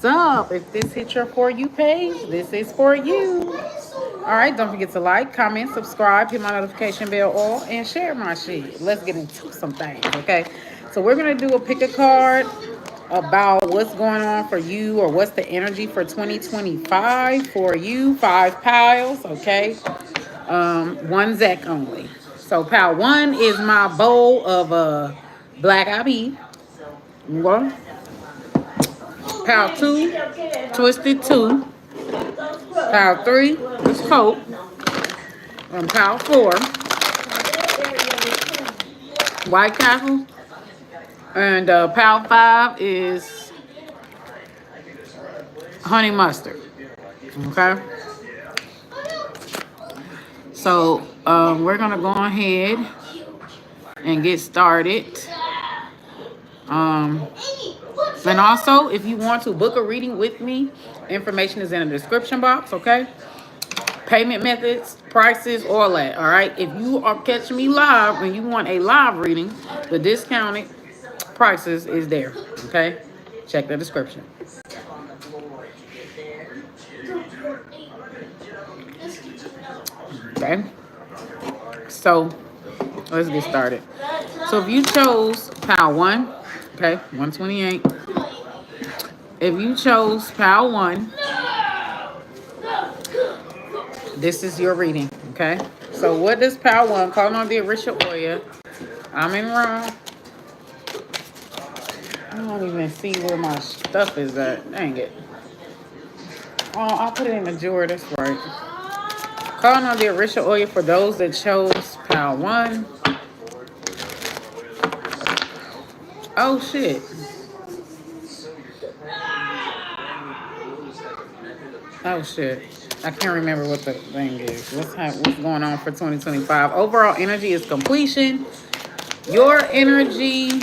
What's up? If this hit your For You page, this is for you. All right, don't forget to like, comment, subscribe, hit my notification bell all, and share my shit. Let's get into some things, okay? So we're going to do a pick a card about what's going on for you or what's the energy for 2025 for you. 5 piles, okay? One Zec only. So pile 1 is my bowl of black eyed pea. Okay? Pile 2, Twisted 2. Pile 3 is Coke. And pile 4, White Castle. And pile 5 is Honey Mustard. Okay? So we're going to go ahead and get started. And also, if you want to book a reading with me, information is in the description box, okay? Payment methods, prices, all that, all right? If you are catching me live and you want a live reading, the discounted prices is there, okay? Check the description. Okay? So, let's get started. So, if you chose pile 1, okay, 128. If you chose pile 1, this is your reading, okay? So what does pile 1? Calling on the Patrice-McDaniel. I'm in Rome. I don't even see where my stuff is at. Dang it. Oh, I'll put it in the drawer. That's right. Calling on the Patrice-McDaniel for those that chose pile 1. Oh, shit. Oh, shit. I can't remember what the thing is. What's going on for 2025? Overall energy is completion. Your energy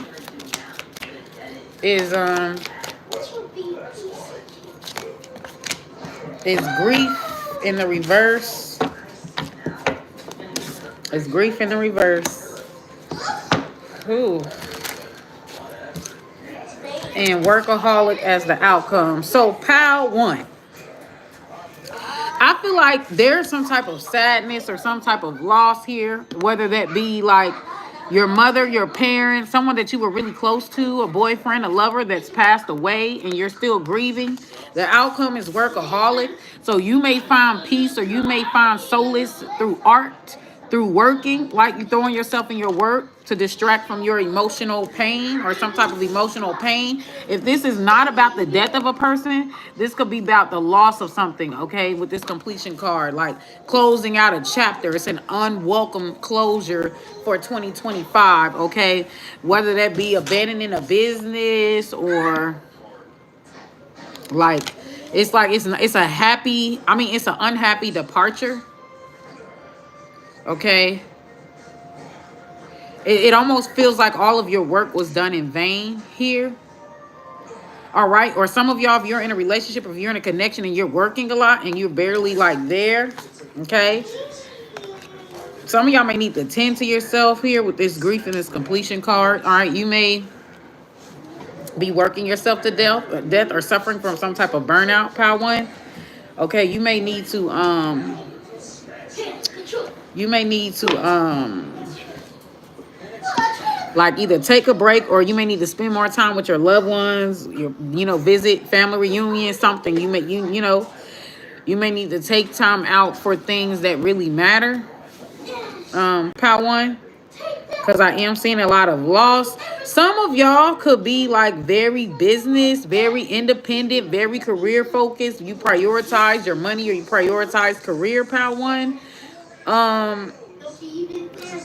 is grief in the reverse. It's grief in the reverse. Ooh. And workaholic as the outcome. So pile 1. I feel like there's some type of sadness or some type of loss here, whether that be like your mother, your parents, someone that you were really close to, a boyfriend, a lover that's passed away and you're still grieving. The outcome is workaholic. So you may find peace or you may find solace through art, through working, like you throwing yourself in your work to distract from your emotional pain or some type of emotional pain. If this is not about the death of a person, this could be about the loss of something, okay? With this completion card, like closing out a chapter. It's an unwelcome closure for 2025, okay? Whether that be abandoning a business or like it's a happy, I mean, it's an unhappy departure, okay? It almost feels like all of your work was done in vain here. All right. Or some of y'all, if you're in a relationship, if you're in a connection and you're working a lot and you're barely like there. Okay. Some of y'all may need to tend to yourself here with this grief and this completion card. All right. You may be working yourself to death or suffering from some type of burnout, pile 1. Okay. You may need to, like either take a break or you may need to spend more time with your loved ones, visit family reunion, something. You may need to take time out for things that really matter. Pile 1, because I am seeing a lot of loss. Some of y'all could be like very business, very independent, very career focused. You prioritize your money or you prioritize career, pile 1.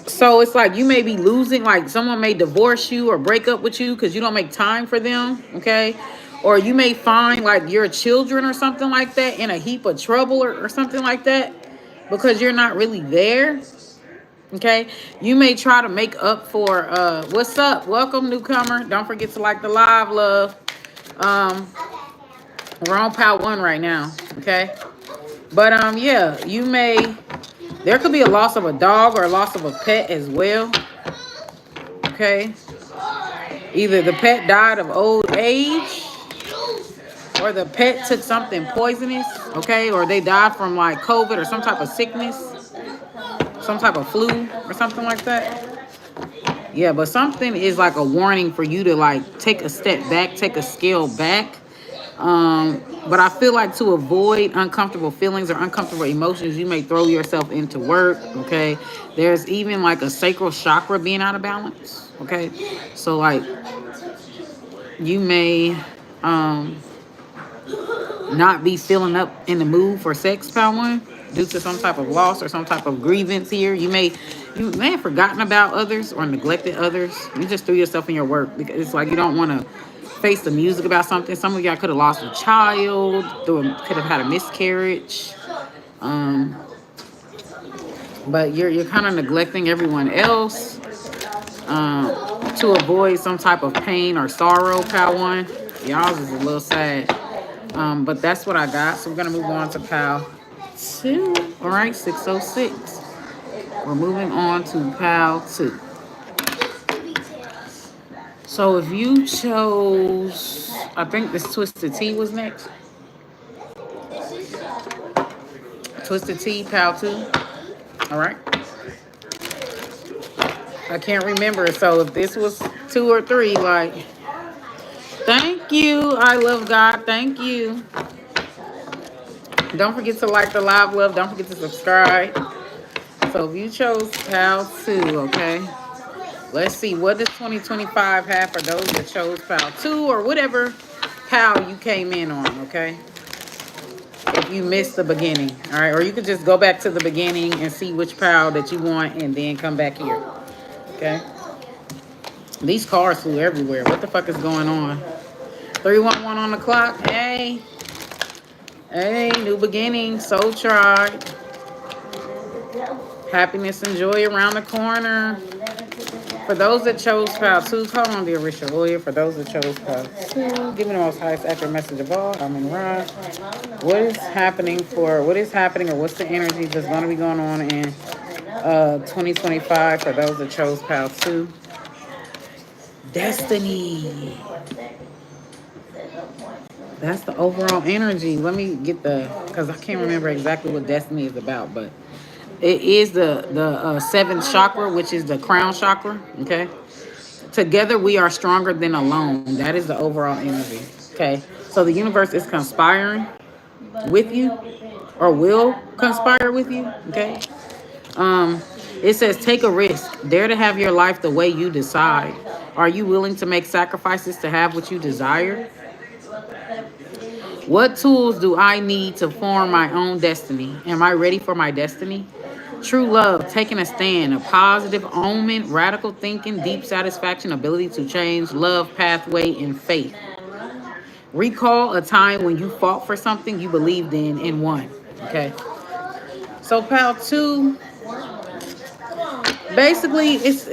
So it's like you may be losing, like someone may divorce you or break up with you because you don't make time for them, okay? Or you may find like your children or something like that in a heap of trouble or something like that because you're not really there, okay? You may try to make up for, what's up? Welcome, newcomer. Don't forget to like the live, love. We're on pile 1 right now, okay? But, yeah, there could be a loss of a dog or a loss of a pet as well. Okay. Either the pet died of old age or the pet took something poisonous, okay, or they died from like COVID or some type of sickness, some type of flu or something like that. Yeah, but something is like a warning for you to like take a step back, take a scale back. But I feel like to avoid uncomfortable feelings or uncomfortable emotions, you may throw yourself into work. Okay, there's even like a sacral chakra being out of balance. Okay, so like you may not be feeling up in the mood for sex, pal one, due to some type of loss or some type of grievance here. You may have forgotten about others or neglected others. You just threw yourself in your work because it's like you don't want to face the music about something. Some of y'all could have lost a child, could have had a miscarriage, but you're kind of neglecting everyone else to avoid some type of pain or sorrow, pal one. Y'all is a little sad. But that's what I got. So we're gonna move on to pal 2. All right, 606. We're moving on to pal 2. So if you chose, I think this Twisted Tea was next. Twisted Tea, pal 2. All right. I can't remember. So if this was 2 or 3, like, thank you. I love God. Thank you. Don't forget to like the live, love. Don't forget to subscribe. So if you chose pal 2, okay. Let's see, what does 2025 have for those that chose pal 2 or whatever pal you came in on, okay? If you missed the beginning, all right? Or you could just go back to the beginning and see which pal that you want and then come back here, okay? These cars flew everywhere. What the fuck is going on? 311 on the clock. Hey. Hey, new beginning. Soul Tribe. Happiness and joy around the corner. For those that chose pal 2, call on the Orisha lawyer. For those that chose pal 2, give me the most highest accurate message of all. I'm in Rod. What is happening or what's the energy that's going to be going on in 2025 for those that chose pal 2? Destiny. That's the overall energy. Let me get because I can't remember exactly what destiny is about, but it is the 7th chakra, which is the crown chakra, okay? Together we are stronger than alone. That is the overall energy, okay? So the universe is conspiring with you or will conspire with you, okay? It says take a risk. Dare to have your life the way you decide. Are you willing to make sacrifices to have what you desire? What tools do I need to form my own destiny? Am I ready for my destiny? True love, taking a stand, a positive omen, radical thinking, deep satisfaction, ability to change, love, pathway, and faith. Recall a time when you fought for something you believed in and won. Okay. So pal 2, basically it's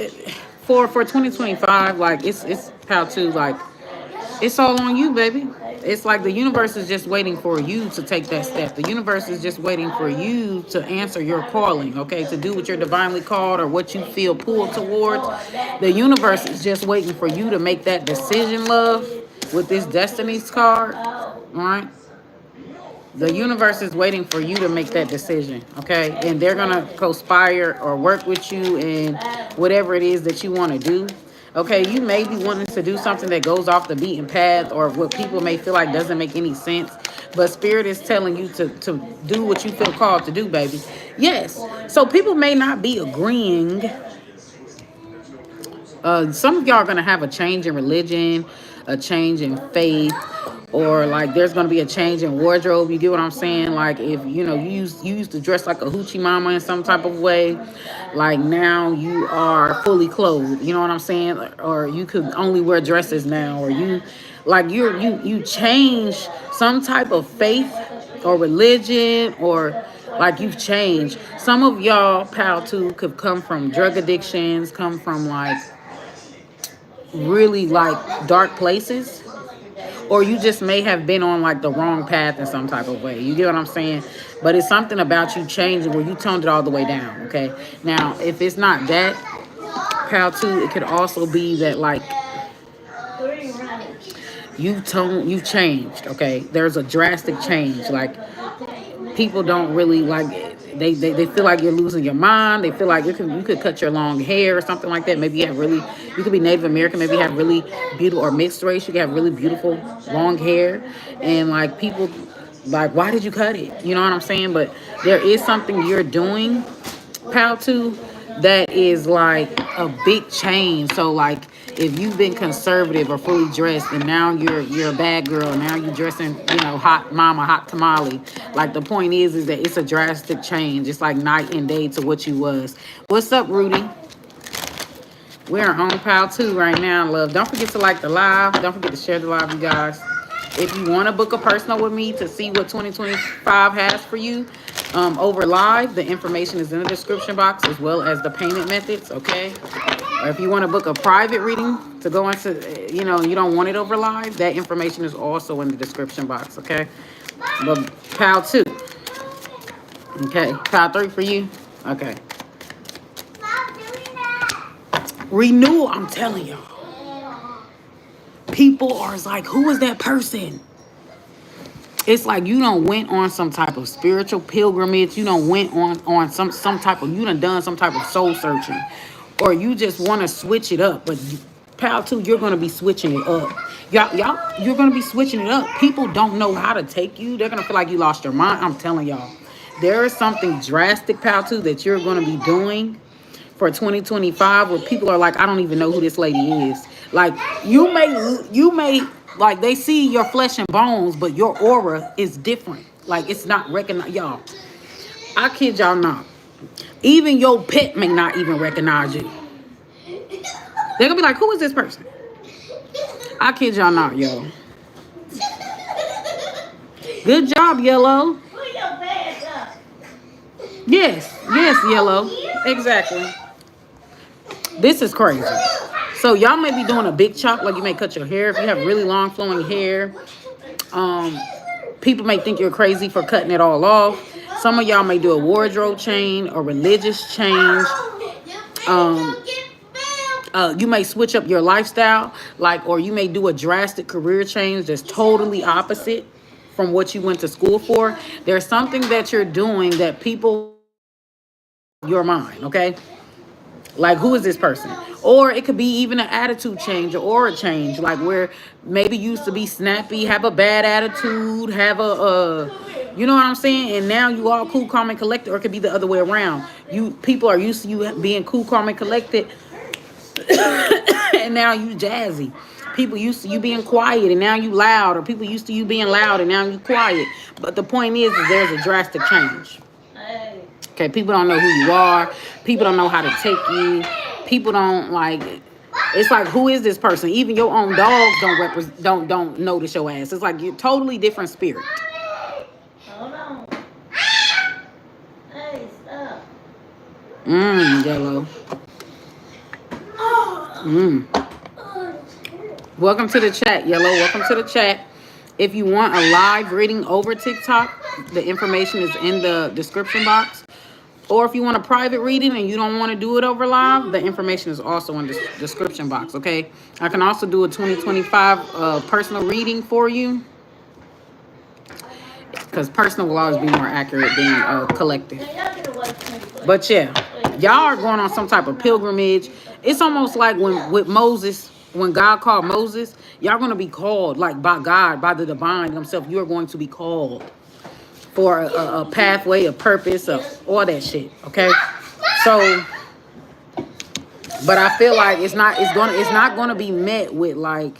for 2025, like it's pal 2, like it's all on you, baby. It's like the universe is just waiting for you to take that step. The universe is just waiting for you to answer your calling, okay? To do what you're divinely called or what you feel pulled towards. The universe is just waiting for you to make that decision, love, with this Destiny's card, all right? The universe is waiting for you to make that decision, okay? And they're going to conspire or work with you in whatever it is that you want to do. Okay, you may be wanting to do something that goes off the beaten path or what people may feel like doesn't make any sense. But Spirit is telling you to do what you feel called to do, baby. Yes. So people may not be agreeing. Some of y'all are going to have a change in religion, a change in faith, or like there's going to be a change in wardrobe. You get what I'm saying? Like if, you used to dress like a hoochie mama in some type of way. Like now you are fully clothed. You know what I'm saying? Or you could only wear dresses now. Or you change some type of faith or religion or like you've changed. Some of y'all, pal 2, could come from drug addictions, come from like really like dark places, or you just may have been on like the wrong path in some type of way. You get what I'm saying? But it's something about you changing where you toned it all the way down, okay? Now, if it's not that, pal 2, it could also be that like you changed, okay? There's a drastic change. Like, people don't really like they feel like you're losing your mind. They feel like you could cut your long hair or something like that. Maybe you could be Native American, maybe you have really beautiful, or mixed race, you could have really beautiful long hair, and like people like, why did you cut it? You know what I'm saying? But there is something you're doing, pal, too, that is like a big change. So like, if you've been conservative or fully dressed, and now you're a bad girl, now you're dressing, hot mama, hot tamale. Like, the point is that it's a drastic change. It's like night and day to what you was. What's up, Rudy? We're on Pal 2 right now, love. Don't forget to like the live. Don't forget to share the live, you guys. If you want to book a personal with me to see what 2025 has for you over live, the information is in the description box, as well as the payment methods, okay? Or if you want to book a private reading to go into, you don't want it over live, that information is also in the description box, okay? But Pal 2. Okay, Pal 3 for you? Okay. Renewal, I'm telling y'all. People are like, who is that person? It's like you done went on some type of spiritual pilgrimage. You done went on some type of, you done some type of soul searching. Or you just want to switch it up. But Pal 2, you're going to be switching it up. Y'all, you're going to be switching it up. People don't know how to take you. They're going to feel like you lost your mind. I'm telling y'all. There is something drastic, Pal 2, that you're going to be doing for 2025 where people are like, I don't even know who this lady is. Like, you may like, they see your flesh and bones, but your aura is different. Like, it's not recognized. Y'all, I kid y'all not. Even your pet may not even recognize you. They're gonna be like, who is this person? I kid y'all not, yo. Good job, Yellow. Yes, Yellow. Exactly. This is crazy. So y'all may be doing a big chop, like you may cut your hair. If you have really long flowing hair, people may think you're crazy for cutting it all off. Some of y'all may do a wardrobe change or religious change. You may switch up your lifestyle, or you may do a drastic career change that's totally opposite from what you went to school for. There's something that you're doing that people, your mind, okay? Like, who is this person? Or it could be even an attitude change or aura change, like where maybe you used to be snappy, have a bad attitude, have you know what I'm saying? And now you all cool, calm, and collected. Or it could be the other way around. People are used to you being cool, calm, and collected, and now you jazzy. People used to you being quiet, and now you loud. Or people used to you being loud, and now you quiet. But the point is there's a drastic change. Okay, people don't know who you are. People don't know how to take you. People don't like. It's like, who is this person? Even your own dogs don't notice your ass. It's like you're totally different spirit. Hold on. Hey, stop. Yellow. Welcome to the chat, Yellow. Welcome to the chat. If you want a live reading over TikTok, the information is in the description box. Or if you want a private reading and you don't want to do it over live, the information is also in the description box, okay? I can also do a 2025 personal reading for you, because personal will always be more accurate than collective. But yeah, y'all are going on some type of pilgrimage. It's almost like with Moses, when God called Moses, y'all going to be called, like, by God, by the divine himself. You're going to be called for a pathway, a purpose, all that shit, okay? So, but I feel like it's not gonna be met with, like,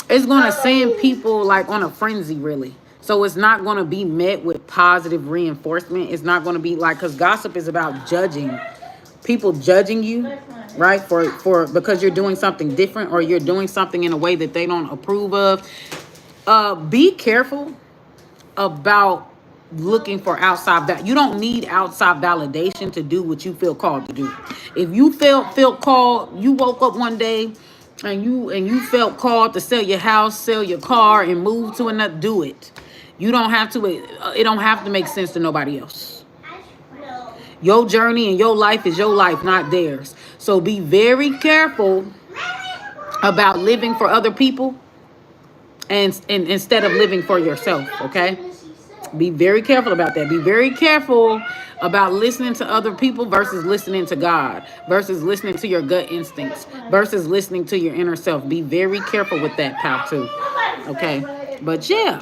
it's gonna send people like on a frenzy, really. So it's not gonna be met with positive reinforcement. It's not gonna be like, because gossip is about judging, people judging you, right? For because you're doing something different, or you're doing something in a way that they don't approve of. Be careful about looking for outside that. You don't need outside validation to do what you feel called to do. If you felt called, you woke up one day and you felt called to sell your house, sell your car, and move to another, do it. You don't have to. It don't have to make sense to nobody else. Your journey and your life is your life, not theirs. So be very careful about living for other people and instead of living for yourself, okay? Be very careful about that. Be very careful about listening to other people versus listening to God, versus listening to your gut instincts, versus listening to your inner self. Be very careful with that, pal, too. Okay? But yeah,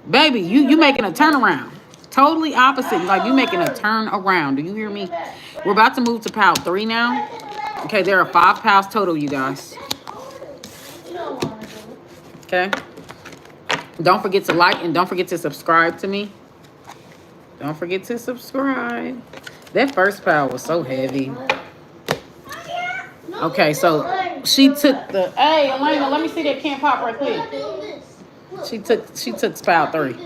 baby, you making a turnaround. Totally opposite. Like, you making a turn around. Do you hear me? We're about to move to pal 3 now. Okay, there are 5 pals total, you guys. Okay? Don't forget to like and don't forget to subscribe to me. Don't forget to subscribe. That first pal was so heavy. Okay, so she took the... Hey, Elena, let me see that can pop right quick. She took pal 3.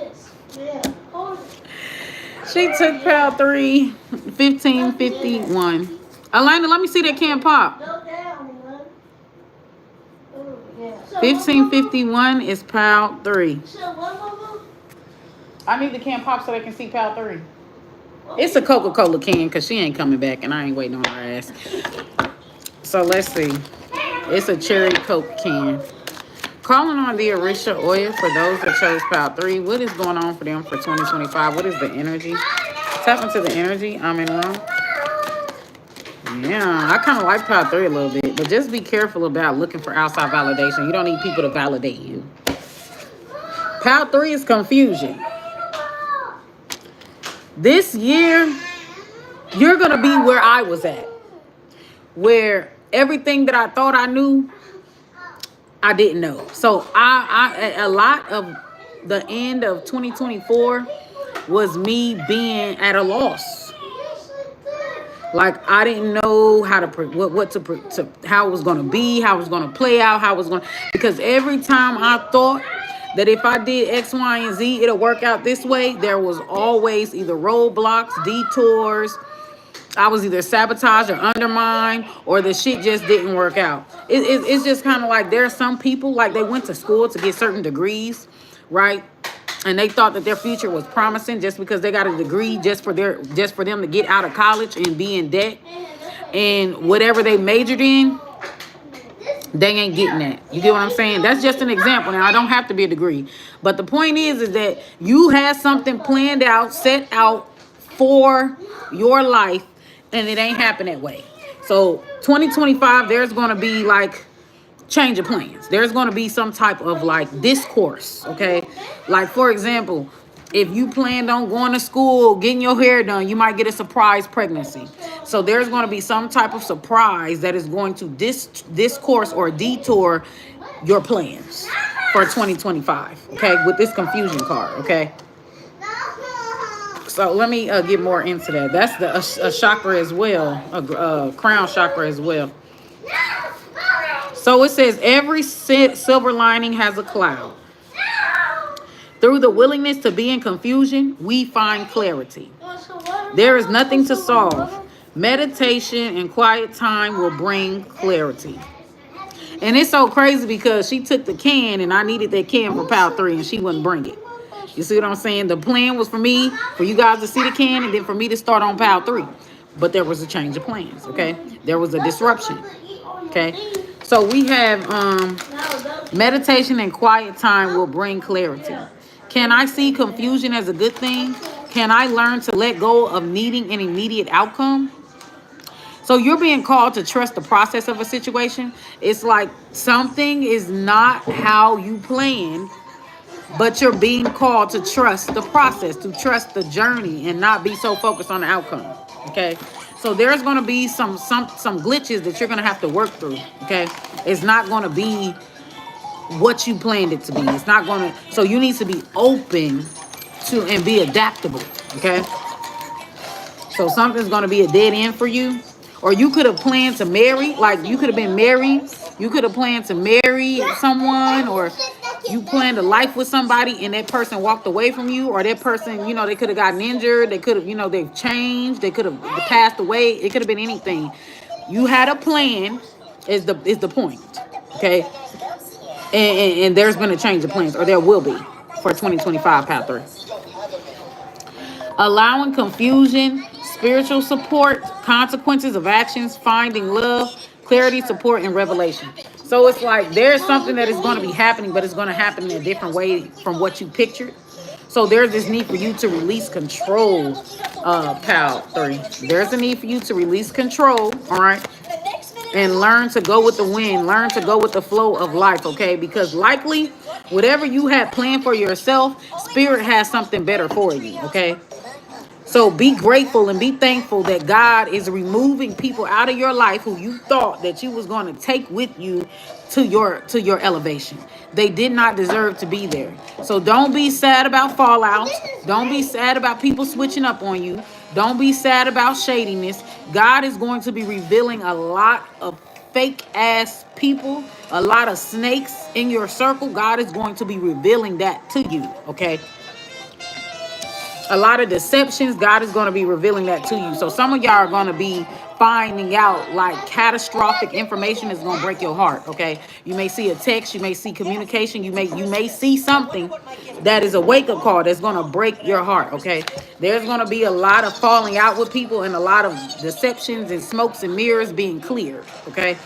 She took pal 3, 1551. Elena, let me see that can pop. 1551 is pal 3. I need the can pop so they can see pal 3. It's a Coca-Cola can because she ain't coming back and I ain't waiting on her ass. So let's see. It's a cherry Coke can. Calling on the Orisha oil for those that chose pal 3. What is going on for them for 2025? What is the energy? Tap into the energy. I'm in wrong. Yeah, I kind of like pal 3 a little bit, but just be careful about looking for outside validation. You don't need people to validate you. Pal 3 is confusion. This year, you're going to be where I was at. Where everything that I thought I knew, I didn't know. So a lot of the end of 2024 was me being at a loss. Like, I didn't know how to how it was going to be, how it was going to play out, how it was going to, because every time I thought that if I did X, Y, and Z, it'll work out this way, there was always either roadblocks, detours. I was either sabotaged or undermined, or the shit just didn't work out. It's just kind of like, there are some people, like, they went to school to get certain degrees, right? And they thought that their future was promising just because they got a degree just for them to get out of college and be in debt. And whatever they majored in, they ain't getting that. You get what I'm saying? That's just an example. Now, I don't have to be a degree. But the point is that you had something planned out, set out for your life, and it ain't happen that way. So 2025, there's going to be like change of plans. There's going to be some type of like discourse, okay? Like, for example, if you planned on going to school, getting your hair done, you might get a surprise pregnancy. So there's going to be some type of surprise that is going to discourse or detour your plans for 2025, okay? With this confusion card, okay? So let me get more into that. That's a chakra as well, a crown chakra as well. So it says every silver lining has a cloud. Through the willingness to be in confusion, we find clarity. There is nothing to solve. Meditation and quiet time will bring clarity. And it's so crazy because she took the can and I needed that can for pal 3 and she wouldn't bring it. You see what I'm saying? The plan was for you guys to see the can and then for me to start on pal 3. But there was a change of plans, okay? There was a disruption, okay? So we have meditation and quiet time will bring clarity. Can I see confusion as a good thing? Can I learn to let go of needing an immediate outcome? So you're being called to trust the process of a situation. It's like something is not how you planned, but you're being called to trust the process, to trust the journey and not be so focused on the outcome, okay? So there's going to be some glitches that you're going to have to work through, okay? It's not going to be what you planned it to be. It's not going to, so you need to be open to and be adaptable, okay? So something's going to be a dead end for you. Or you could have planned to marry, like you could have been married. You could have planned to marry someone, or you planned a life with somebody and that person walked away from you, or that person, you know, they could have gotten injured. They could have, you know, they've changed. They could have passed away. It could have been anything. You had a plan is the point, okay? And there's been a change of plans, or there will be for 2025, pal 3. Allowing confusion, spiritual support, consequences of actions, finding love, clarity, support, and revelation. So it's like there's something that is going to be happening, but it's going to happen in a different way from what you pictured. So there's this need for you to release control, pal 3. There's a need for you to release control, all right? And learn to go with the wind, learn to go with the flow of life, okay? Because likely, whatever you had planned for yourself, Spirit has something better for you, okay? So be grateful and be thankful that God is removing people out of your life who you thought that you was going to take with you to your elevation. They did not deserve to be there. So don't be sad about fallouts. Don't be sad about people switching up on you. Don't be sad about shadiness. God is going to be revealing a lot of fake ass people, a lot of snakes in your circle. God is going to be revealing that to you, okay? A lot of deceptions, God is going to be revealing that to you. So some of y'all are going to be finding out like catastrophic information is going to break your heart, okay? You may see a text, you may see communication, you may see something that is a wake-up call that's going to break your heart, okay? There's going to be a lot of falling out with people and a lot of deceptions and smokes and mirrors being cleared, okay?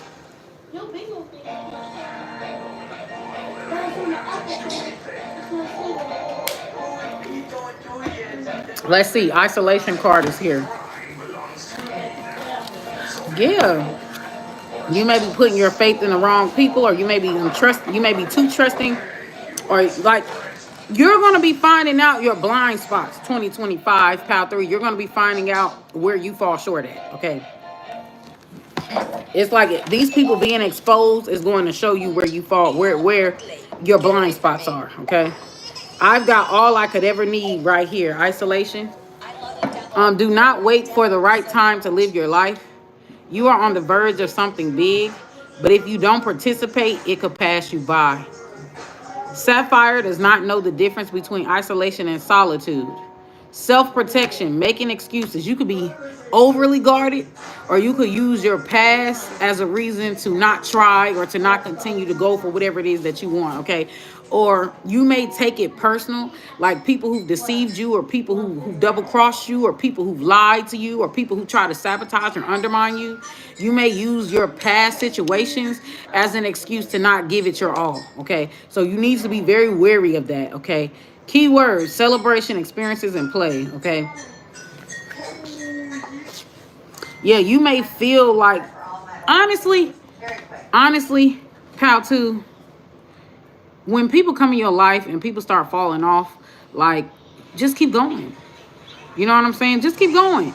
Let's see. Isolation card is here. Yeah. You may be putting your faith in the wrong people, or you may be you may be too trusting, or like you're going to be finding out your blind spots. 2025, pal 3. You're going to be finding out where you fall short at. Okay. It's like these people being exposed is going to show you where you fall, where your blind spots are. Okay. I've got all I could ever need right here. Isolation. Do not wait for the right time to live your life. You are on the verge of something big, but if you don't participate, it could pass you by. Sapphire does not know the difference between isolation and solitude. Self-protection, making excuses. You could be overly guarded, or you could use your past as a reason to not try or to not continue to go for whatever it is that you want, okay? Or you may take it personal, like people who deceived you, or people who double-crossed you, or people who lied to you, or people who try to sabotage or undermine you. You may use your past situations as an excuse to not give it your all, okay? So you need to be very wary of that, okay? Keywords: celebration, experiences, and play, okay? Yeah, you may feel like, honestly, pal 2, when people come in your life and people start falling off, like, just keep going. You know what I'm saying? Just keep going.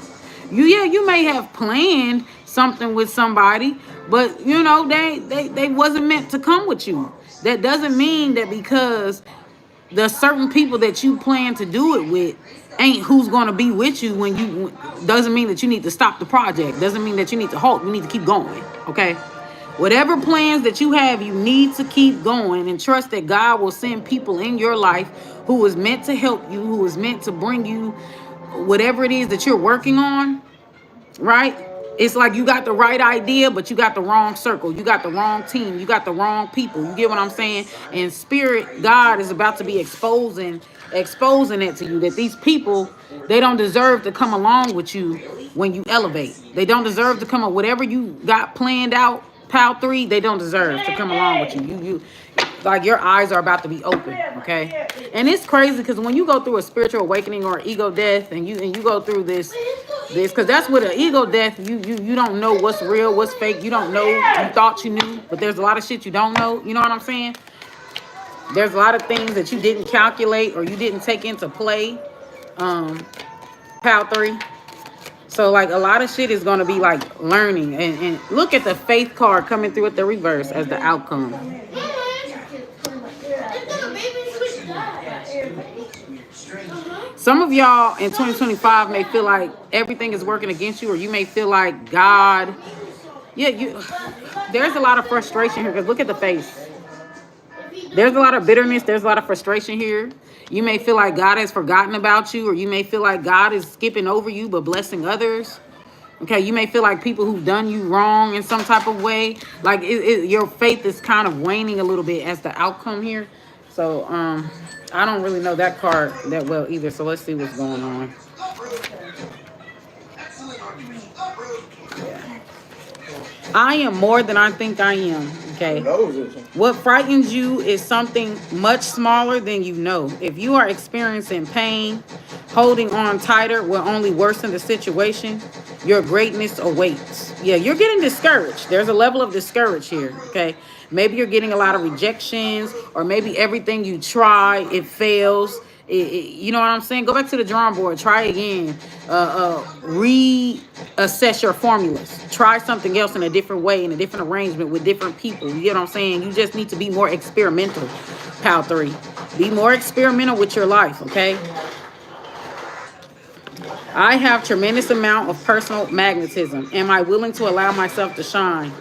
You may have planned something with somebody, but you know they wasn't meant to come with you. That doesn't mean that because the certain people that you plan to do it with ain't who's going to be with you when you, doesn't mean that you need to stop the project. Doesn't mean that you need to halt. You need to keep going, okay? Whatever plans that you have, you need to keep going and trust that God will send people in your life who is meant to help you, who is meant to bring you whatever it is that you're working on, right? It's like you got the right idea, but you got the wrong circle. You got the wrong team. You got the wrong people. You get what I'm saying? And Spirit, God is about to be exposing it to you that these people, they don't deserve to come along with you when you elevate. They don't deserve to come up. Whatever you got planned out, pal 3, they don't deserve to come along with you. You like your eyes are about to be open, okay? And it's crazy because when you go through a spiritual awakening or ego death, and you go through this, because that's what an ego death, you don't know what's real, what's fake. You don't know. You thought you knew, but there's a lot of shit you don't know. You know what I'm saying? There's a lot of things that you didn't calculate or you didn't take into play, pal 3. So like a lot of shit is going to be like learning. And look at the faith card coming through at the reverse as the outcome. Some of y'all in 2025 may feel like everything is working against you, or you may feel like God, there's a lot of frustration here, because look at the face. There's a lot of bitterness. There's a lot of frustration here. You may feel like God has forgotten about you, or you may feel like God is skipping over you but blessing others. Okay, you may feel like people who've done you wrong in some type of way, like your faith is kind of waning a little bit as the outcome here. So I don't really know that card that well either. So let's see what's going on. Yeah. I am more than I think I am. Okay. okay? What frightens you is something much smaller than you know. If you are experiencing pain, holding on tighter will only worsen the situation. Your greatness awaits. Yeah, you're getting discouraged. There's a level of discourage here, okay? Maybe you're getting a lot of rejections, or maybe everything you try, it fails. You know what I'm saying? Go back to the drawing board. Try again. Reassess your formulas. Try something else in a different way, in a different arrangement with different people. You get what I'm saying? You just need to be more experimental, Pal 3. Be more experimental with your life, okay? I have tremendous amount of personal magnetism. Am I willing to allow myself to shine?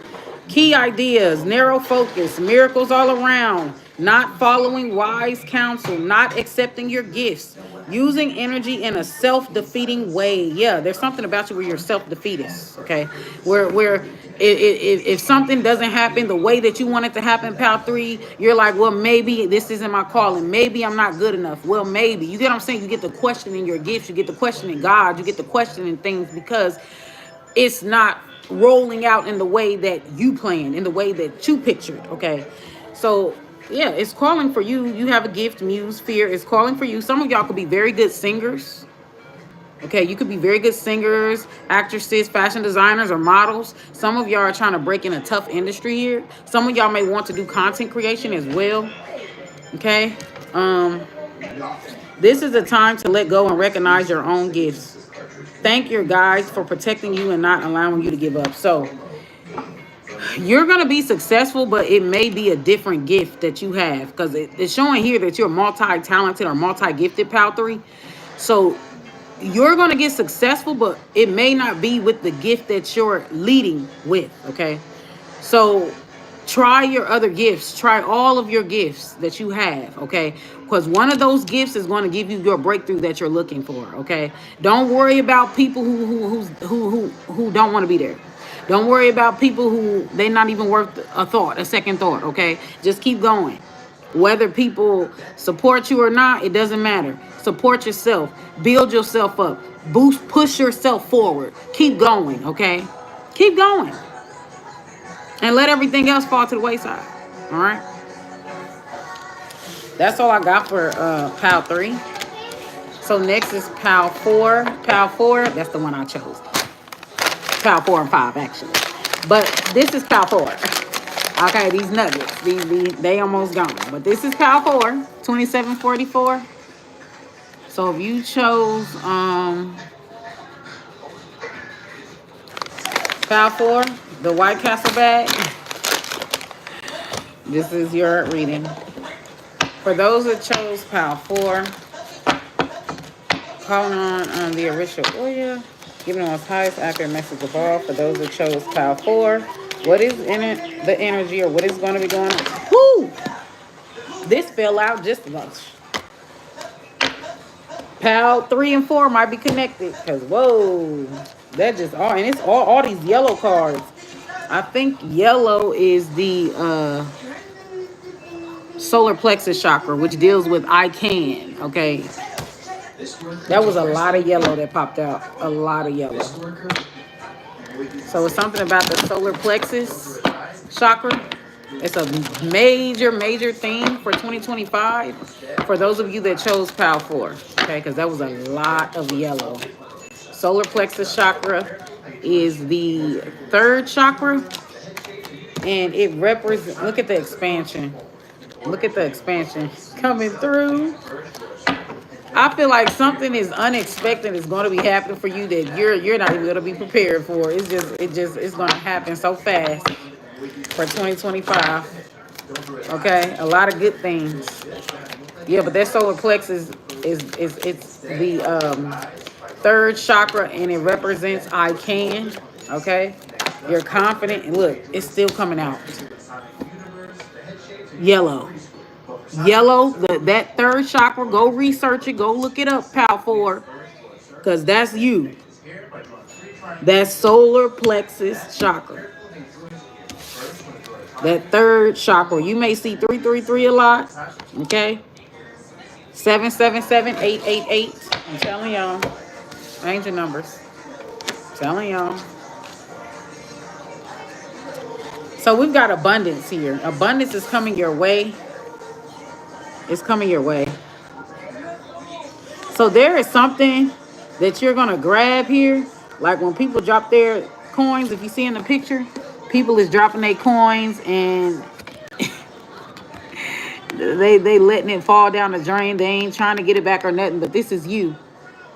Key ideas, narrow focus, miracles all around, not following wise counsel, not accepting your gifts, using energy in a self-defeating way. Yeah, there's something about you where you're self-defeatist, okay? Where if something doesn't happen the way that you want it to happen, Pal 3, you're like, well, maybe this isn't my calling. Maybe I'm not good enough. Well, maybe. You get what I'm saying? You get the questioning your gifts. You get the questioning God. You get the questioning things because it's not rolling out in the way that you planned, in the way that you pictured, okay? So, yeah, it's calling for you. You have a gift, muse, fear. It's calling for you. Some of y'all could be very good singers. Okay, you could be very good singers, actresses, fashion designers, or models. Some of y'all are trying to break in a tough industry here. Some of y'all may want to do content creation as well. Okay, this is a time to let go and recognize your own gifts. Thank your guides for protecting you and not allowing you to give up. So you're going to be successful, but it may be a different gift that you have, because it's showing here that you're multi-talented or multi-gifted, Pal 3. So you're going to get successful, but it may not be with the gift that you're leading with, okay? So try your other gifts. Try all of your gifts that you have, okay? Because one of those gifts is going to give you your breakthrough that you're looking for, okay? Don't worry about people who don't want to be there. Don't worry about people who they're not even worth a thought, a second thought, okay? Just keep going. Whether people support you or not, it doesn't matter. Support yourself. Build yourself up. Boost, push yourself forward. Keep going, okay? Keep going. And let everything else fall to the wayside. All right? That's all I got for Pal 3. So next is Pal 4. Pal 4, that's the one I chose. Pal 4 and 5, actually. But this is Pal 4. Okay, these nuggets, they almost gone. But this is Pal 4, 2744. So if you chose Pal 4, the White Castle bag, this is your reading. For those that chose Pal 4, calling on the original oil, giving the most highest accurate message of all. For those that chose Pal 4, what is in it, the energy, or what is going to be going on? Woo! This fell out just much. Pal 3 and 4 might be connected, because whoa, that just all, and it's all these yellow cards. I think yellow is the solar plexus chakra, which deals with I can. Okay, that was a lot of yellow that popped out. A lot of yellow. So it's something about the solar plexus chakra. It's a major theme for 2025 for those of you that chose Pal 4. Okay, because that was a lot of yellow. Solar plexus chakra is the third chakra, and it represents, look at the expansion. Look at the expansion coming through. I feel like something is unexpected is going to be happening for you that you're not even going to be prepared for. It's going to happen so fast for 2025. Okay, a lot of good things. Yeah, but that solar plexus is it's the third chakra, and it represents I can. Okay, you're confident, and look, it's still coming out. Yellow, that third chakra. Go research it. Go look it up, Pal 4, because that's you. That solar plexus chakra. That third chakra. You may see 333 a lot. Okay. 777, 888. I'm telling y'all. Angel numbers. I'm telling y'all. So we've got abundance here. Abundance is coming your way. It's coming your way. So there is something that you're going to grab here. Like when people drop their coins, if you see in the picture, people is dropping their coins and they letting it fall down the drain. They ain't trying to get it back or nothing, but this is you.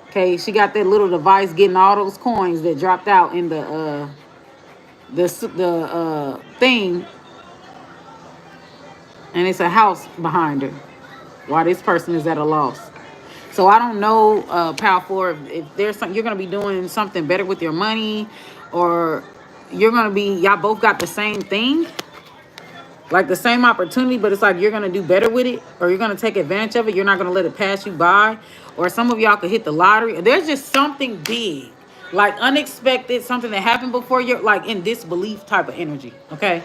Okay, she got that little device getting all those coins that dropped out in the thing, and it's a house behind her while this person is at a loss. So I don't know, Pal 4, if there's something you're gonna be doing something better with your money, or you're gonna be, y'all both got the same thing, like the same opportunity, but it's like you're gonna do better with it, or you're gonna take advantage of it. You're not gonna let it pass you by, or some of y'all could hit the lottery. There's just something big, like unexpected, something that happened before you're like in disbelief type of energy. Okay.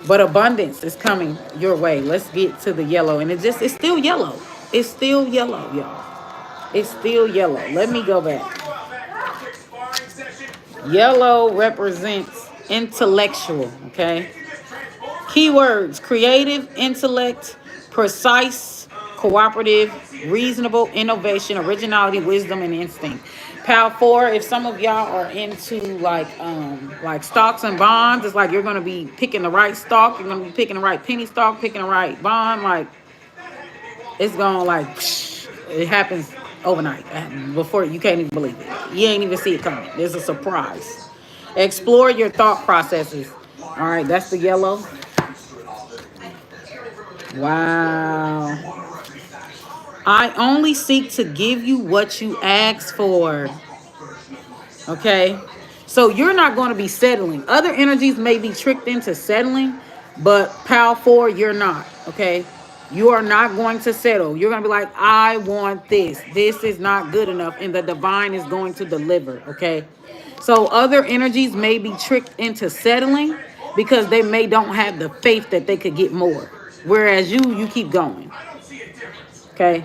But abundance is coming your way. Let's get to the yellow. And it's still yellow. It's still yellow, y'all. It's still yellow. Let me go back. Yellow represents intellectual, okay? Keywords: creative, intellect, precise, cooperative, reasonable, innovation, originality, wisdom, and instinct. Pal 4, if some of y'all are into like stocks and bonds, it's like you're gonna be picking the right stock, you're gonna be picking the right penny stock, picking the right bond, like it's gonna like it happens overnight. Before you can't even believe it. You ain't even see it coming. There's a surprise. Explore your thought processes. All right, that's the yellow. Wow. I only seek to give you what you ask for. Okay. So you're not going to be settling. Other energies may be tricked into settling, but Pal 4, you're not. Okay. You are not going to settle. You're going to be like, I want this. This is not good enough. And the divine is going to deliver. Okay. So other energies may be tricked into settling because they don't have the faith that they could get more. Whereas you keep going. Okay.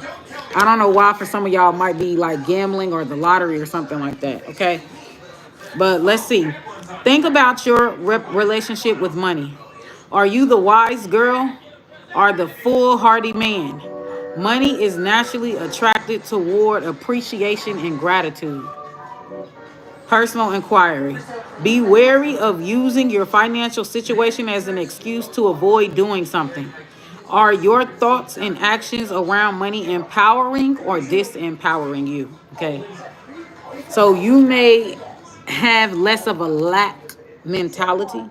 I don't know why for some of y'all might be like gambling or the lottery or something like that. Okay. But let's see. Think about your relationship with money. Are you the wise girl or the foolhardy man? Money is naturally attracted toward appreciation and gratitude. Personal inquiry. Be wary of using your financial situation as an excuse to avoid doing something. Are your thoughts and actions around money empowering or disempowering you? Okay. So you may have less of a lack mentality,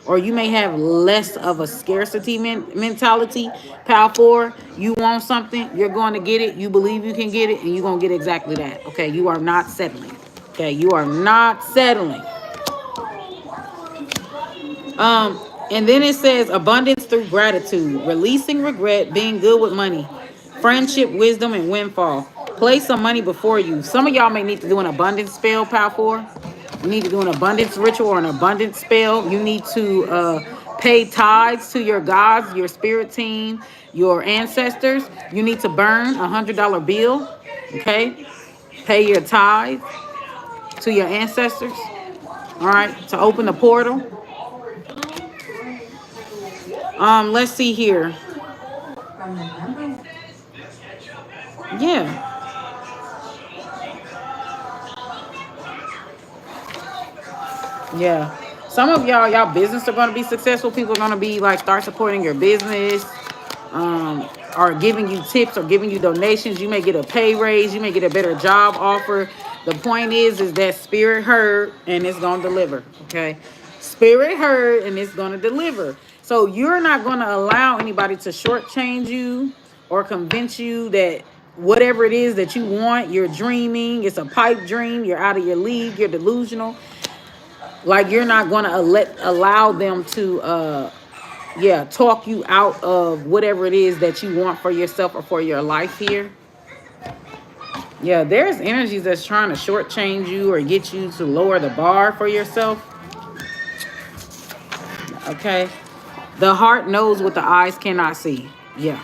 or you may have less of a scarcity mentality. Pal 4, you want something, you're going to get it. You believe you can get it, and you're going to get exactly that. Okay. You are not settling. Okay. You are not settling. And then it says abundance through gratitude, releasing regret, being good with money, friendship, wisdom, and windfall. Place some money before you. Some of y'all may need to do an abundance spell, Pal 4. You need to do an abundance ritual or an abundance spell. You need to pay tithes to your gods, your spirit team, your ancestors. You need to burn $100 bill. Okay. Pay your tithe to your ancestors. All right. To open the portal. Let's see here. Yeah. Yeah. Some of y'all business are going to be successful. People are going to be like, start supporting your business, or giving you tips or giving you donations. You may get a pay raise. You may get a better job offer. The point is that spirit heard and it's going to deliver. Okay. Spirit heard and it's going to deliver. So you're not going to allow anybody to shortchange you or convince you that whatever it is that you want, you're dreaming, it's a pipe dream, you're out of your league, you're delusional. Like you're not going to allow them to talk you out of whatever it is that you want for yourself or for your life here. Yeah, there's energies that's trying to shortchange you or get you to lower the bar for yourself. Okay. The heart knows what the eyes cannot see. Yeah.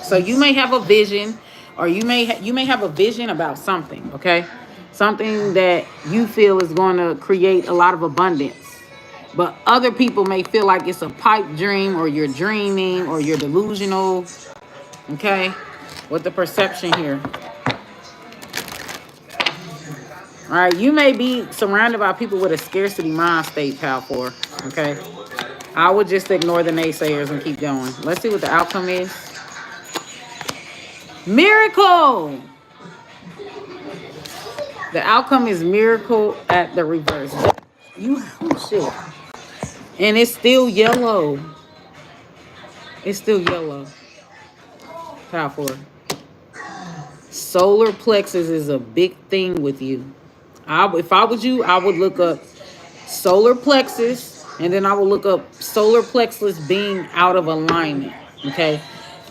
So you may have a vision, or you may have a vision about something, okay? Something that you feel is going to create a lot of abundance. But other people may feel like it's a pipe dream, or you're dreaming, or you're delusional. Okay? With the perception here. All right, you may be surrounded by people with a scarcity mind state, pal, for. Okay? I would just ignore the naysayers and keep going. Let's see what the outcome is. Miracle! The outcome is miracle at the reverse. You, oh shit. And it's still yellow. It's still yellow. Pal, for. Solar plexus is a big thing with you. If I was you, I would look up solar plexus, and then I would look up solar plexus being out of alignment. Okay,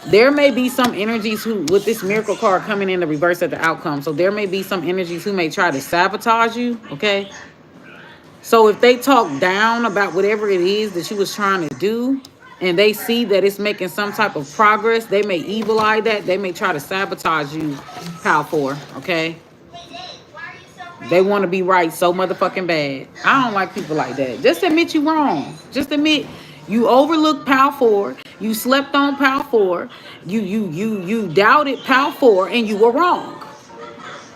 there may be some energies who, with this miracle card coming in the reverse at the outcome, so there may be some energies who may try to sabotage you. Okay, so if they talk down about whatever it is that you was trying to do, and they see that it's making some type of progress, they may evil eye that. They may try to sabotage you, pal, for. Okay. They want to be right so motherfucking bad. I don't like people like that. Just admit you wrong. Just admit you overlooked Pal 4. You slept on Pal 4. You doubted Pal 4 and you were wrong.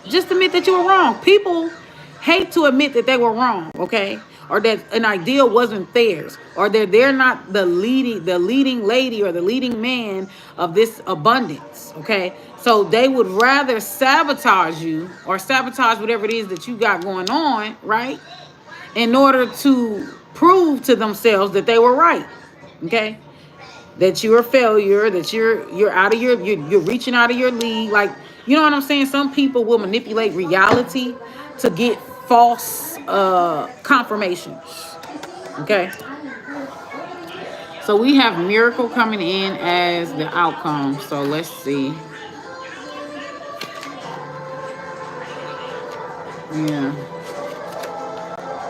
Just admit that you were wrong. People hate to admit that they were wrong, okay? Or that an idea wasn't theirs, or that they're not the leading lady or the leading man of this abundance, okay? So they would rather sabotage you or sabotage whatever it is that you got going on, right? In order to prove to themselves that they were right, okay? That you're a failure, that you're out of you're reaching out of your league. Like, you know what I'm saying? Some people will manipulate reality to get false confirmations. Okay. So we have miracle coming in as the outcome. So let's see. Yeah.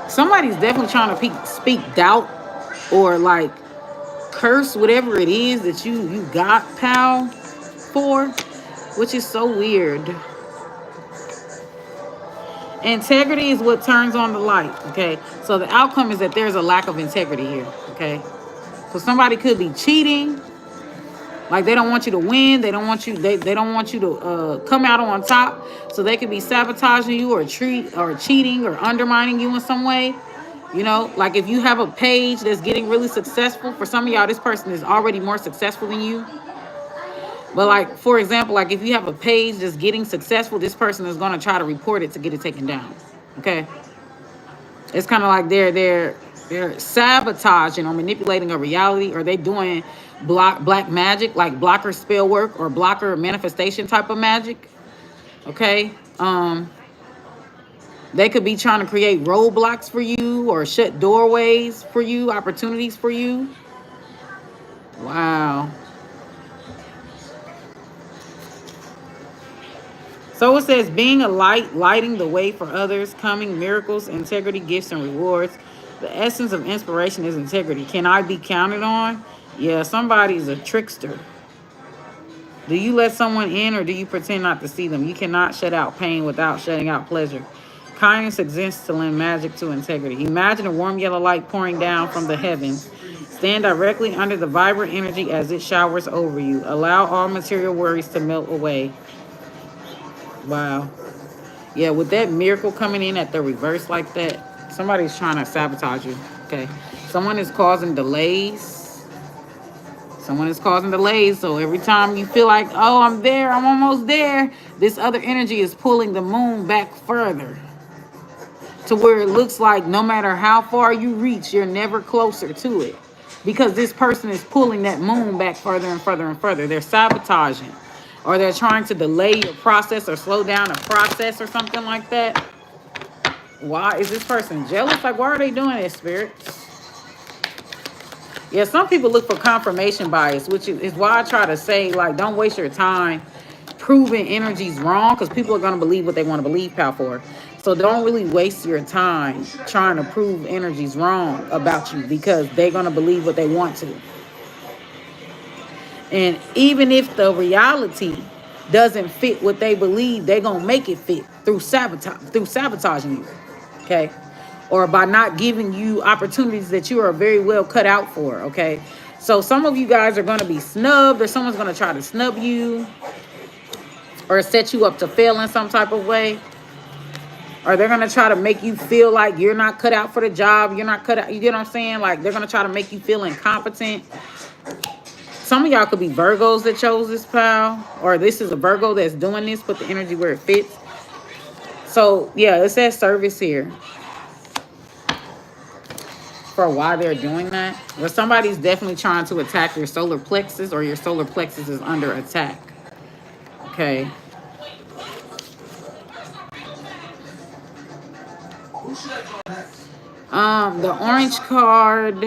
Somebody's definitely trying to speak doubt or like curse whatever it is that you got, pal, for, which is so weird. Integrity is what turns on the light, okay? So the outcome is that there's a lack of integrity here, okay? So somebody could be cheating, like they don't want you to win, they don't want you to come out on top, so they could be sabotaging you or cheating or undermining you in some way. You know, like if you have a page that's getting really successful, for some of y'all, this person is already more successful than you. But like, for example, like if you have a page that's getting successful, this person is going to try to report it to get it taken down. Okay. It's kind of like they're sabotaging or manipulating a reality, or they doing black magic, like blocker spell work or blocker manifestation type of magic. Okay. They could be trying to create roadblocks for you or shut doorways for you, opportunities for you. Wow. So it says, being a light, lighting the way for others, coming miracles, integrity, gifts, and rewards. The essence of inspiration is integrity. Can I be counted on? Yeah, somebody's a trickster. Do you let someone in, or do you pretend not to see them? You cannot shut out pain without shutting out pleasure. Kindness exists to lend magic to integrity. Imagine a warm yellow light pouring down from the heavens. Stand directly under the vibrant energy as it showers over you. Allow all material worries to melt away. Wow. Yeah, with that miracle coming in at the reverse like that, somebody's trying to sabotage you. Okay. Someone is causing delays. Someone is causing delays. So every time you feel like, oh, I'm there, I'm almost there, this other energy is pulling the moon back further to where it looks like no matter how far you reach, you're never closer to it, because this person is pulling that moon back further and further and further. They're sabotaging, or they're trying to delay your process or slow down a process or something like that. Why is this person jealous? Like, why are they doing this, spirits? Yeah, some people look for confirmation bias, which is why I try to say, like, don't waste your time proving energies wrong, because people are going to believe what they want to believe, pal, for. So don't really waste your time trying to prove energies wrong about you, because they're going to believe what they want to. And even if the reality doesn't fit what they believe, they're going to make it fit through sabotaging you. Okay? or by not giving you opportunities that you are very well cut out for, okay? So some of you guys are going to be snubbed, or someone's going to try to snub you or set you up to fail in some type of way. Or they're going to try to make you feel like you're not cut out for the job. You're not cut out. You get what I'm saying? Like, they're going to try to make you feel incompetent. Some of y'all could be Virgos that chose this, pal. Or this is a Virgo that's doing this. Put the energy where it fits. So, yeah, it says service here for why they're doing that. But somebody's definitely trying to attack your solar plexus, or your solar plexus is under attack. Okay. The orange card.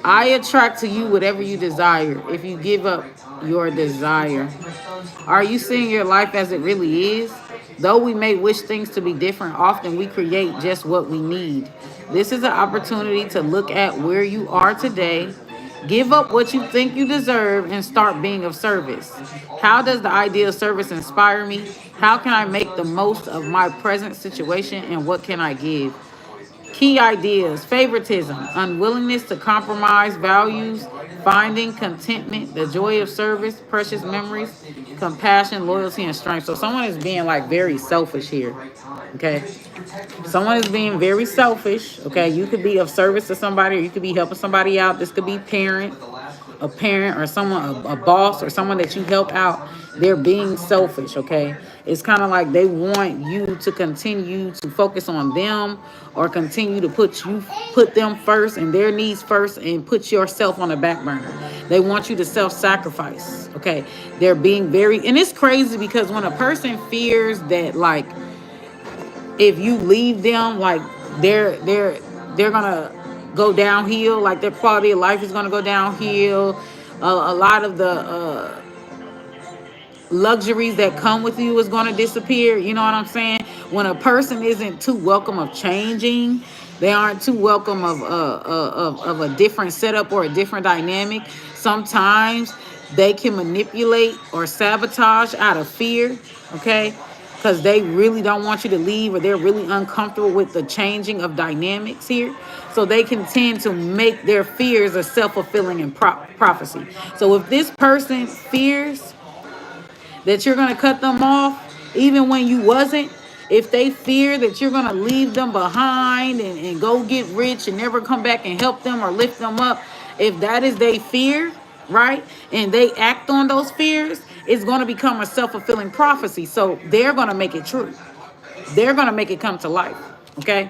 I attract to you whatever you desire if you give up your desire. Are you seeing your life as it really is? Though we may wish things to be different, often we create just what we need. This is an opportunity to look at where you are today. Give up what you think you deserve and start being of service. How does the idea of service inspire me? How can I make the most of my present situation, and what can I give? Key ideas: favoritism, unwillingness to compromise values, finding contentment, the joy of service, precious memories, compassion, loyalty, and strength. So someone is being like very selfish here. Okay. Someone is being very selfish. Okay. You could be of service to somebody, or you could be helping somebody out. This could be a parent, or someone, a boss, or someone that you help out. They're being selfish. Okay. It's kind of like they want you to continue to focus on them, or continue to put them first and their needs first, and put yourself on the back burner. They want you to self-sacrifice. Okay. They're being very, and it's crazy because when a person fears that, like, if you leave them, like, they're gonna go downhill, like their quality of life is gonna go downhill. A lot of the luxuries that come with you is going to disappear. You know what I'm saying? When a person isn't too welcome of changing, they aren't too welcome of a different setup or a different dynamic. Sometimes they can manipulate or sabotage out of fear, okay? Because they really don't want you to leave, or they're really uncomfortable with the changing of dynamics here. So they can tend to make their fears a self-fulfilling prophecy. So if this person fears that you're going to cut them off, even when you wasn't, if they fear that you're going to leave them behind and go get rich and never come back and help them or lift them up, if that is their fear, right, and they act on those fears, it's going to become a self-fulfilling prophecy. So they're going to make it true. They're going to make it come to life, okay?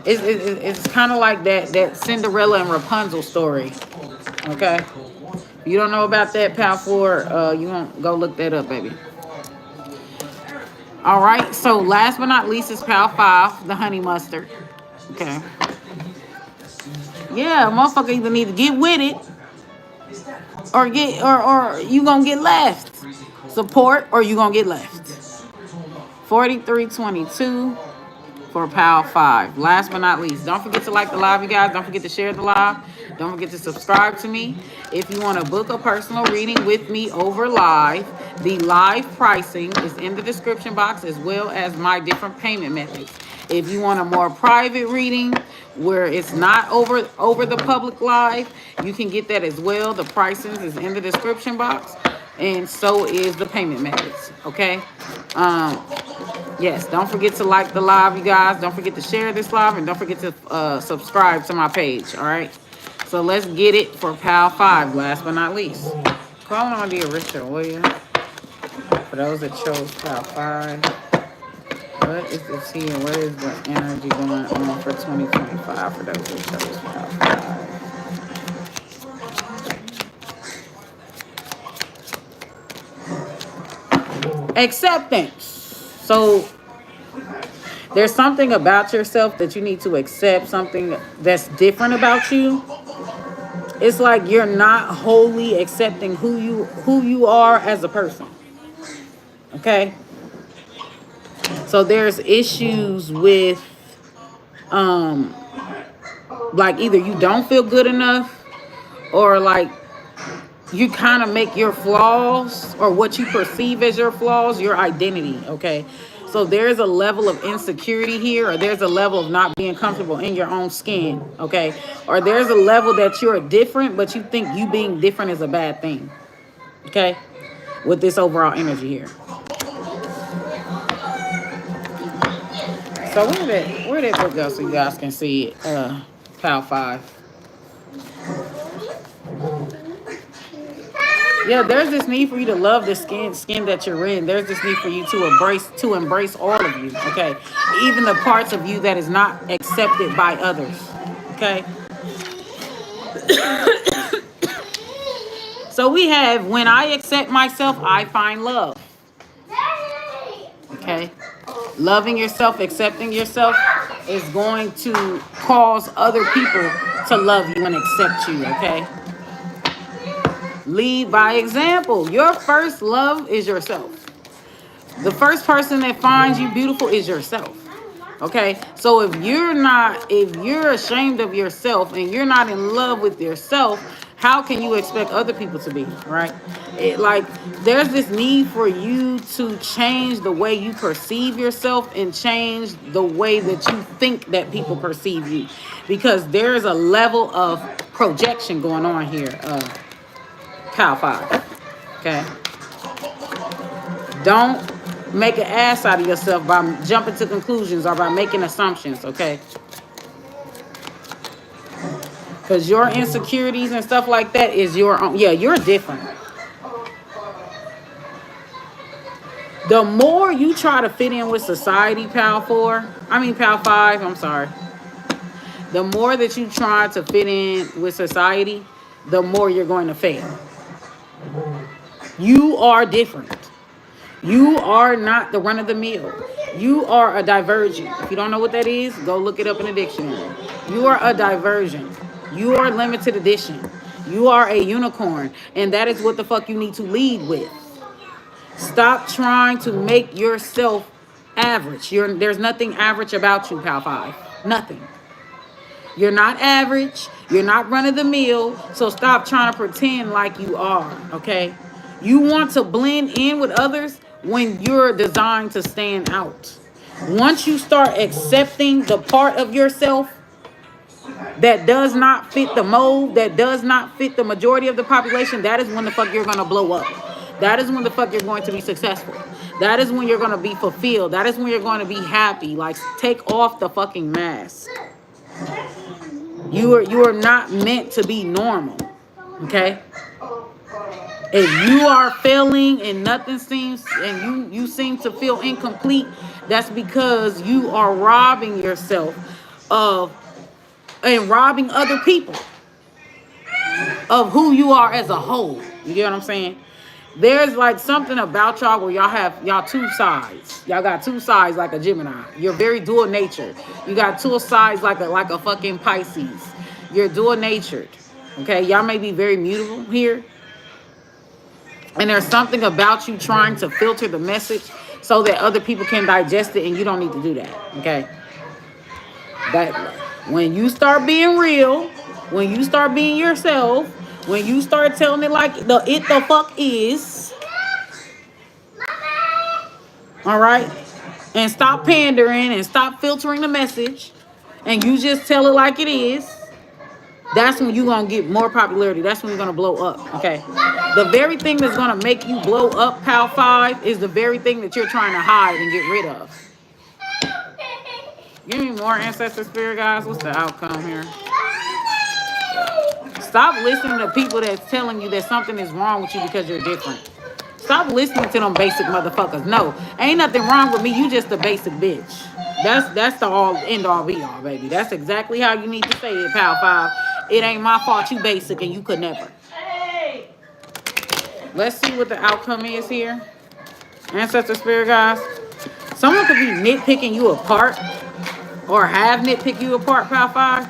It's kind of like that Cinderella and Rapunzel story, okay? If you don't know about that, Pal 4, you won't go look that up, baby. All right, so last but not least is Pal 5, the honey mustard. Okay. Yeah, motherfucker either need to get with it, or you gonna get left. Support, or you gonna get left. 4322 for Pal 5. Last but not least, don't forget to like the live, you guys. Don't forget to share the live. Don't forget to subscribe to me. If you want to book a personal reading with me over live, the live pricing is in the description box, as well as my different payment methods. If you want a more private reading where it's not over the public live, you can get that as well. The pricing is in the description box, and so is the payment methods. Okay. Yes, don't forget to like the live, you guys. Don't forget to share this live, and don't forget to subscribe to my page. All right. So let's get it for Pal 5, last but not least. Calling on the Richard Williams. For those that chose Pal 5. What is this here? What is the energy going on for 2025 for those that chose Pal 5? Acceptance. So there's something about yourself that you need to accept, something that's different about you. It's like you're not wholly accepting who you are as a person. Okay? So there's issues with like either you don't feel good enough, or like you kind of make your flaws or what you perceive as your flaws your identity, okay? So there's a level of insecurity here, or there's a level of not being comfortable in your own skin, okay? Or there's a level that you're different, but you think you being different is a bad thing, okay? With this overall energy here. So where did it go so you guys can see it? Pal 5. Yeah, there's this need for you to love the skin that you're in. There's this need for you to embrace all of you, okay? Even the parts of you that is not accepted by others, okay? So we have, when I accept myself, I find love, okay? Loving yourself, accepting yourself is going to cause other people to love you and accept you, okay? Lead by example. Your first love is yourself. The first person that finds you beautiful is yourself. Okay? So if you're ashamed of yourself and you're not in love with yourself, how can you expect other people to be, right? There's this need for you to change the way you perceive yourself and change the way that you think that people perceive you, because there's a level of projection going on here. Pal 5. Okay? Don't make an ass out of yourself by jumping to conclusions or by making assumptions, okay? Because your insecurities and stuff like that is your own. Yeah, you're different. The more you try to fit in with society, Pal 5, I'm sorry. The more that you try to fit in with society, the more you're going to fail. You are different. You are not the run of the mill. You are a divergent. If you don't know what that is, go look it up in the dictionary. You are a diversion. You are limited edition. You are a unicorn. And that is what the fuck you need to lead with. Stop trying to make yourself average. There's nothing average about you, Pal 5. Nothing. You're not average. You're not run of the mill. So stop trying to pretend like you are, okay? You want to blend in with others when you're designed to stand out. Once you start accepting the part of yourself that does not fit the mold, that does not fit the majority of the population, that is when the fuck you're going to blow up. That is when the fuck you're going to be successful. That is when you're going to be fulfilled. That is when you're going to be happy. Like, take off the fucking mask. You are not meant to be normal, okay? If you are failing and nothing seems, and you seem to feel incomplete, that's because you are robbing yourself of, and robbing other people of who you are as a whole. You get what I'm saying? There's like something about y'all where y'all two sides. Y'all got two sides like a Gemini. You're very dual natured. You got two sides like a fucking Pisces. You're dual natured. Okay, y'all may be very mutable here. And there's something about you trying to filter the message so that other people can digest it, and you don't need to do that, okay? That when you start being real, when you start being yourself, when you start telling it like the fuck is, all right? And stop pandering and stop filtering the message, and you just tell it like it is, that's when you're going to get more popularity. That's when you're going to blow up, okay? The very thing that's going to make you blow up, Pal 5, is the very thing that you're trying to hide and get rid of. Give me more ancestor spirit, guys. What's the outcome here? Stop listening to people that's telling you that something is wrong with you because you're different. Stop listening to them basic motherfuckers. No, ain't nothing wrong with me. You just a basic bitch. That's the all end all be all, baby. That's exactly how you need to say it, Pal 5. It ain't my fault you basic and you could never. Let's see what the outcome is here. Ancestor spirit, guys. Someone could be nitpicking you apart or have nitpicked you apart, Pal 5.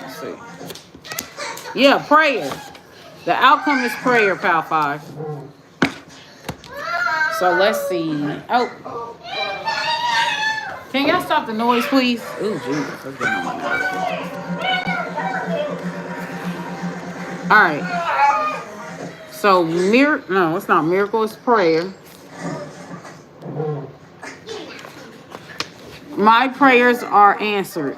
Let's see. Yeah, prayer. The outcome is prayer, Pal 5. So let's see. Oh. Can y'all stop the noise, please? Ooh, Jesus. That's getting on my nerves. All right. So no, it's not miracle, it's prayer. My prayers are answered.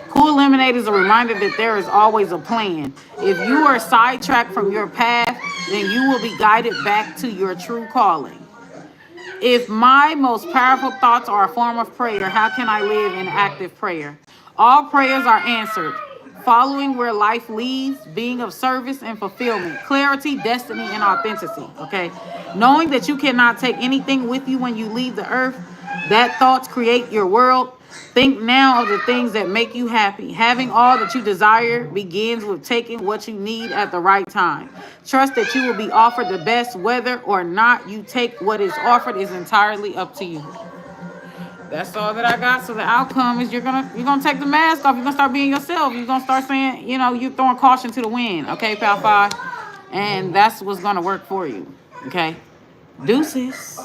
Cool Lemonade is a reminder that there is always a plan. If you are sidetracked from your path, then you will be guided back to your true calling. If my most powerful thoughts are a form of prayer, how can I live in active prayer? All prayers are answered. Following where life leads, being of service and fulfillment, clarity, destiny, and authenticity. Okay? Knowing that you cannot take anything with you when you leave the earth, that thoughts create your world. Think now of the things that make you happy. Having all that you desire begins with taking what you need at the right time. Trust that you will be offered the best, whether or not you take what is offered is entirely up to you. That's all that I got. So the outcome is you're gonna take the mask off. You're gonna start being yourself. You're gonna start saying, you're throwing caution to the wind. Okay, Pal 5. And that's what's gonna work for you. Okay. Deuces.